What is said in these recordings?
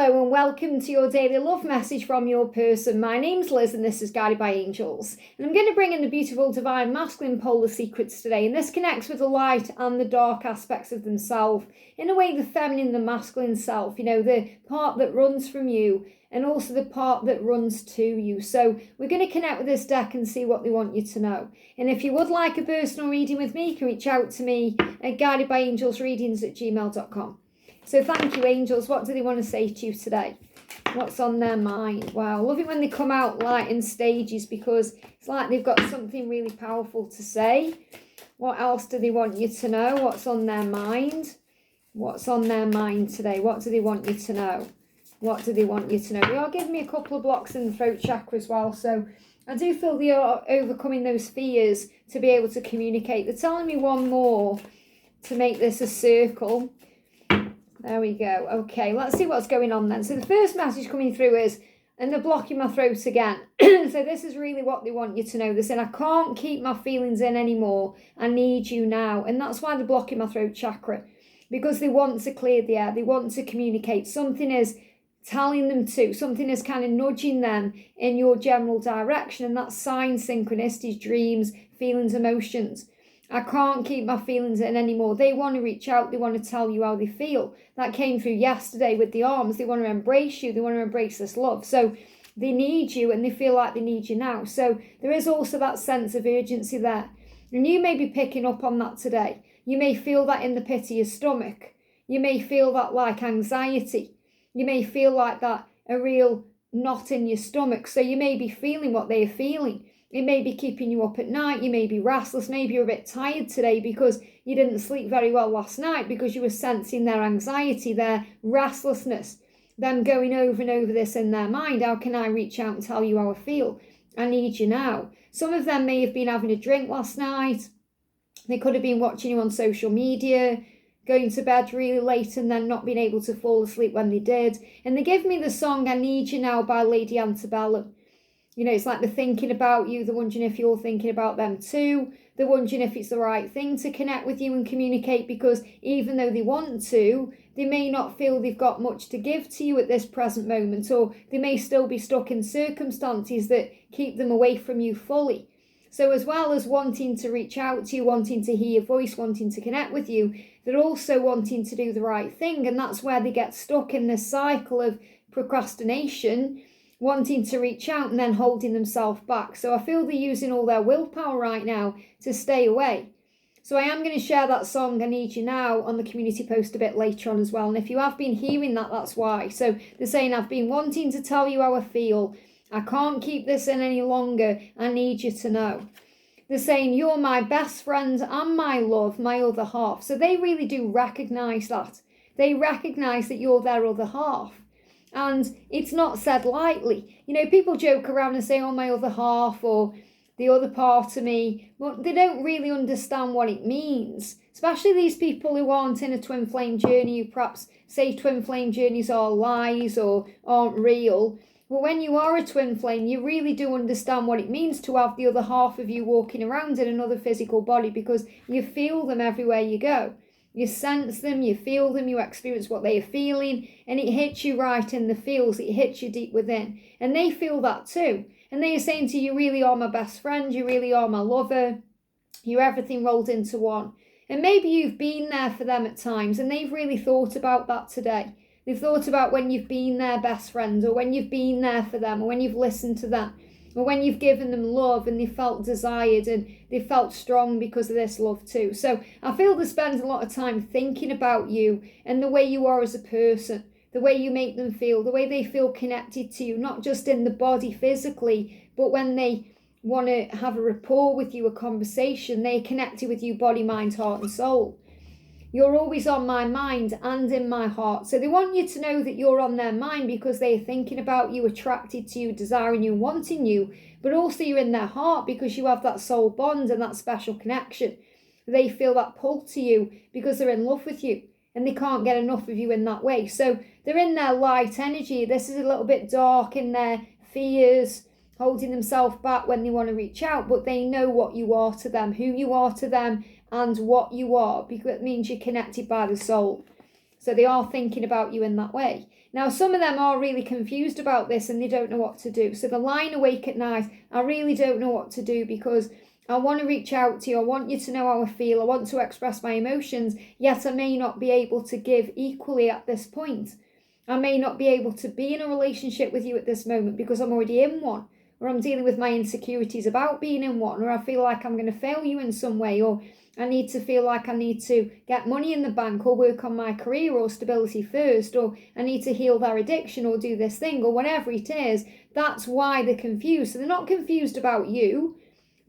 Hello and welcome to your daily love message from your person. My name's Liz and this is Guided by Angels. And I'm going to bring in the beautiful divine masculine polar secrets today. And this connects with the light and the dark aspects of themselves. In a way, the feminine and the masculine self, the part that runs from you and also the part that runs to you. So we're going to connect with this deck and see what they want you to know. And if you would like a personal reading with me, you can reach out to me at guidedbyangelsreadings@gmail.com. So thank you, angels. What do they want to say to you today? What's on their mind? Wow, I love it when they come out light in stages because it's like they've got something really powerful to say. What else do they want you to know? What's on their mind? What's on their mind today? What do they want you to know? What do they want you to know? They are giving me a couple of blocks in the throat chakra as well. So I do feel they are overcoming those fears to be able to communicate. They're telling me one more to make this a circle. There we go. Okay, let's see what's going on then. So the first message coming through is, and they're blocking my throat again. So this is really what they want you to know. They're saying, I can't keep my feelings in anymore. I need you now. And that's why they're blocking my throat chakra. Because they want to clear the air. They want to communicate. Something is telling them to. Something is kind of nudging them in your general direction. And that's signs, synchronicities, dreams, feelings, emotions. I can't keep my feelings in anymore. They want to reach out. They want to tell you how they feel. That came through yesterday with the arms. They want to embrace you. They want to embrace this love. So they need you and they feel like they need you now. So there is also that sense of urgency there. And you may be picking up on that today. You may feel that in the pit of your stomach. You may feel that like anxiety. You may feel like that a real knot in your stomach. So you may be feeling what they are feeling. It may be keeping you up at night. You may be restless. Maybe you're a bit tired today because you didn't sleep very well last night because you were sensing their anxiety, their restlessness, them going over and over this in their mind. How can I reach out and tell you how I feel? I need you now. Some of them may have been having a drink last night. They could have been watching you on social media, going to bed really late and then not being able to fall asleep when they did. And they give me the song I Need You Now by Lady Antebellum. It's like they're thinking about you. They're wondering if you're thinking about them too. They're wondering if it's the right thing to connect with you and communicate because even though they want to, they may not feel they've got much to give to you at this present moment, or they may still be stuck in circumstances that keep them away from you fully. So as well as wanting to reach out to you, wanting to hear your voice, wanting to connect with you, they're also wanting to do the right thing. And that's where they get stuck in this cycle of procrastination, wanting to reach out and then holding themselves back. So I feel they're using all their willpower right now to stay away. So I am going to share that song, I Need You Now, on the community post a bit later on as well. And if you have been hearing that, that's why. So they're saying, I've been wanting to tell you how I feel. I can't keep this in any longer. I need you to know. They're saying, you're my best friend and my love, my other half. So they really do recognise that. They recognise that you're their other half. And it's not said lightly. People joke around and say, oh, my other half or the other part of me. But they don't really understand what it means. Especially these people who aren't in a twin flame journey, who perhaps say twin flame journeys are lies or aren't real. But when you are a twin flame, you really do understand what it means to have the other half of you walking around in another physical body because you feel them everywhere you go. You sense them, you feel them, you experience what they are feeling, and it hits you right in the feels, it hits you deep within. And they feel that too. And they are saying to you, you really are my best friend, you really are my lover, you're everything rolled into one. And maybe you've been there for them at times, and they've really thought about that today. They've thought about when you've been their best friend, or when you've been there for them, or when you've listened to them. Or when you've given them love and they felt desired and they felt strong because of this love too. So I feel they spend a lot of time thinking about you and the way you are as a person, the way you make them feel, the way they feel connected to you, not just in the body physically, but when they want to have a rapport with you, a conversation, they're connected with you body, mind, heart and soul. You're always on my mind and in my heart. So they want you to know that you're on their mind because they are thinking about you, attracted to you, desiring you, wanting you. But also you're in their heart because you have that soul bond and that special connection. They feel that pull to you because they're in love with you and they can't get enough of you in that way. So they're in their light energy. This is a little bit dark in their fears, holding themselves back when they want to reach out. But they know what you are to them, who you are to them, and what you are, because it means you're connected by the soul. So they are thinking about you in that way. Now, some of them are really confused about this and they don't know what to do. So they're lying awake at night. I really don't know what to do because I want to reach out to you. I want you to know how I feel. I want to express my emotions, yet I may not be able to give equally at this point. I may not be able to be in a relationship with you at this moment because I'm already in one, or I'm dealing with my insecurities about being in one, or I feel like I'm going to fail you in some way, or I need to feel like I need to get money in the bank or work on my career or stability first, or I need to heal their addiction or do this thing or whatever it is. That's why they're confused. So they're not confused about you.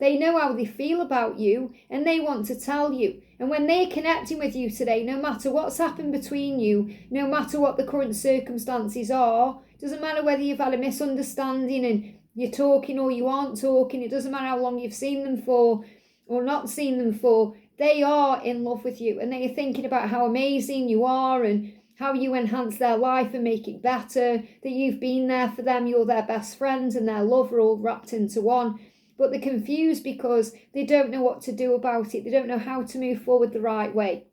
They know how they feel about you and they want to tell you. And when they're connecting with you today, no matter what's happened between you, no matter what the current circumstances are, doesn't matter whether you've had a misunderstanding and you're talking or you aren't talking, it doesn't matter how long you've seen them for or not seen them for, they are in love with you and they are thinking about how amazing you are and how you enhance their life and make it better, that you've been there for them, you're their best friend and their love are all wrapped into one. But they're confused because they don't know what to do about it. They don't know how to move forward the right way.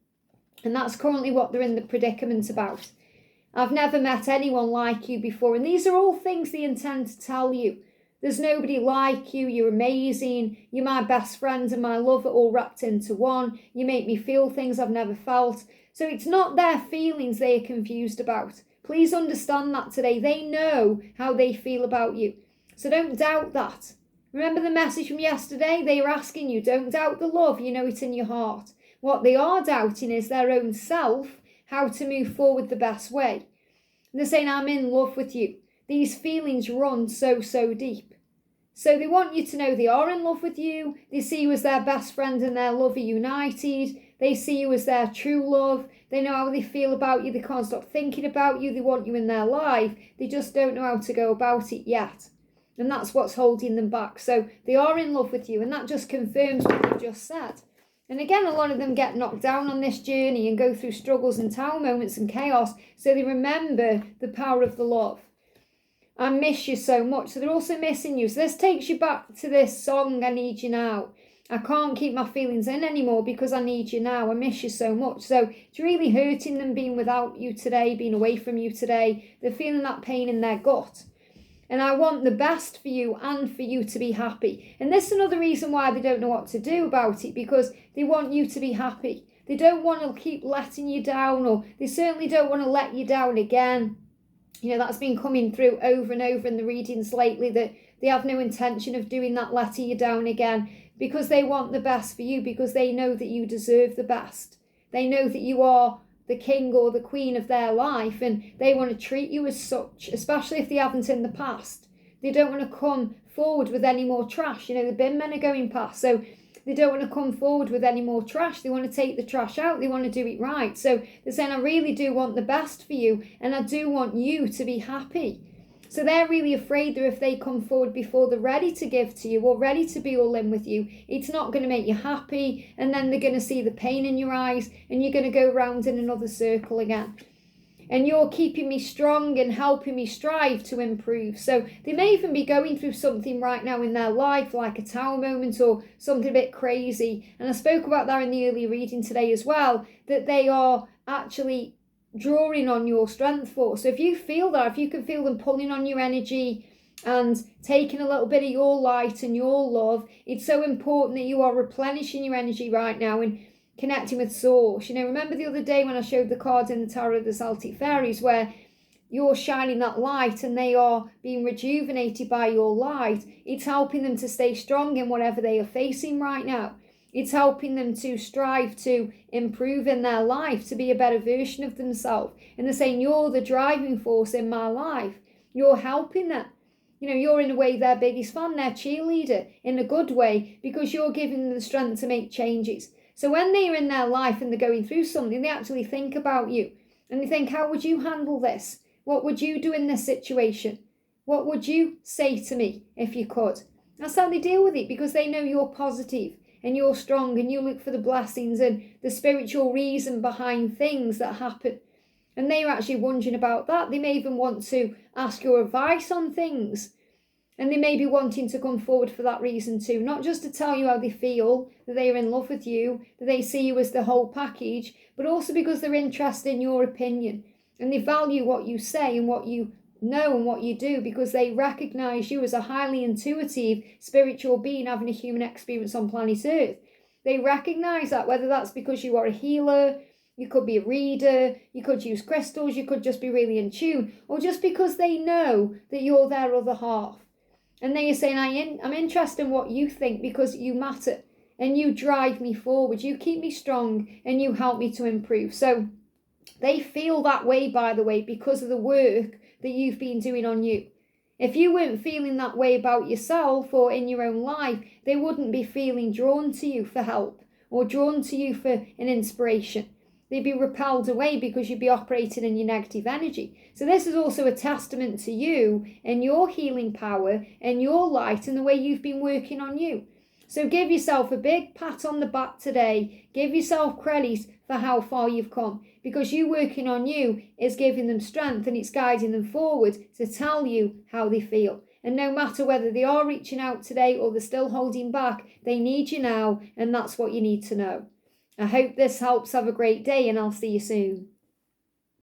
And that's currently what they're in the predicament about. I've never met anyone like you before. And these are all things they intend to tell you. There's nobody like you. You're amazing. You're my best friend and my love are all wrapped into one. You make me feel things I've never felt. So it's not their feelings they are confused about. Please understand that today. They know how they feel about you. So don't doubt that. Remember the message from yesterday? They were asking you, don't doubt the love, you know it in your heart. What they are doubting is their own self, how to move forward the best way. And they're saying, I'm in love with you. These feelings run so deep. So they want you to know they are in love with you. They see you as their best friend and their love are united. They see you as their true love. They know how they feel about you. They can't stop thinking about you. They want you in their life. They just don't know how to go about it yet. And that's what's holding them back. So they are in love with you. And that just confirms what you just said. And again, a lot of them get knocked down on this journey and go through struggles and tower moments and chaos. So they remember the power of the love. I miss you so much. So they're also missing you. So this takes you back to this song, I Need You Now. I can't keep my feelings in anymore because I need you now. I miss you so much. So it's really hurting them being without you today, being away from you today. They're feeling that pain in their gut. And I want the best for you and for you to be happy. And this is another reason why they don't know what to do about it, because they want you to be happy. They don't want to keep letting you down, or they certainly don't want to let you down again. You know, that's been coming through over and over in the readings lately, that they have no intention of doing that, letting you down again, because they want the best for you, because they know that you deserve the best. They know that you are the king or the queen of their life, and they want to treat you as such, especially if they haven't in the past. They don't want to come forward with any more trash. You know, the bin men are going past, so they don't want to come forward with any more trash. They want to take the trash out. They want to do it right. So they're saying, I really do want the best for you, and I do want you to be happy. So they're really afraid that if they come forward before they're ready to give to you or ready to be all in with you, it's not going to make you happy, and then they're going to see the pain in your eyes and you're going to go round in another circle again. And you're keeping me strong and helping me strive to improve. So they may even be going through something right now in their life, like a tower moment or something a bit crazy. And I spoke about that in the earlier reading today as well, that they are actually drawing on your strength for. So if you feel that, if you can feel them pulling on your energy and taking a little bit of your light and your love, it's so important that you are replenishing your energy right now and connecting with source. You know, remember the other day when I showed the cards in the Tarot of the Celtic Fairies, where you're shining that light and they are being rejuvenated by your light. It's helping them to stay strong in whatever they are facing right now. It's helping them to strive to improve in their life, to be a better version of themselves. And they're saying, you're the driving force in my life. You're helping them. You know, you're in a way their biggest fan, their cheerleader, in a good way, because you're giving them the strength to make changes. So when they're in their life and they're going through something, they actually think about you. And they think, how would you handle this? What would you do in this situation? What would you say to me if you could? That's how they deal with it, because they know you're positive and you're strong and you look for the blessings and the spiritual reason behind things that happen. And they're actually wondering about that. They may even want to ask your advice on things. And they may be wanting to come forward for that reason too, not just to tell you how they feel, that they are in love with you, that they see you as the whole package, but also because they're interested in your opinion. And they value what you say and what you know and what you do, because they recognize you as a highly intuitive spiritual being having a human experience on planet Earth. They recognize that, whether that's because you are a healer, you could be a reader, you could use crystals, you could just be really in tune, or just because they know that you're their other half. And they are saying, I'm interested in what you think because you matter and you drive me forward. You keep me strong and you help me to improve. So they feel that way, by the way, because of the work that you've been doing on you. If you weren't feeling that way about yourself or in your own life, they wouldn't be feeling drawn to you for help or drawn to you for an inspiration. They'd be repelled away because you'd be operating in your negative energy. So this is also a testament to you and your healing power and your light and the way you've been working on you. So give yourself a big pat on the back today. Give yourself credit for how far you've come, because you working on you is giving them strength and it's guiding them forward to tell you how they feel. And no matter whether they are reaching out today or they're still holding back, they need you now, and that's what you need to know. I hope this helps. Have a great day and I'll see you soon.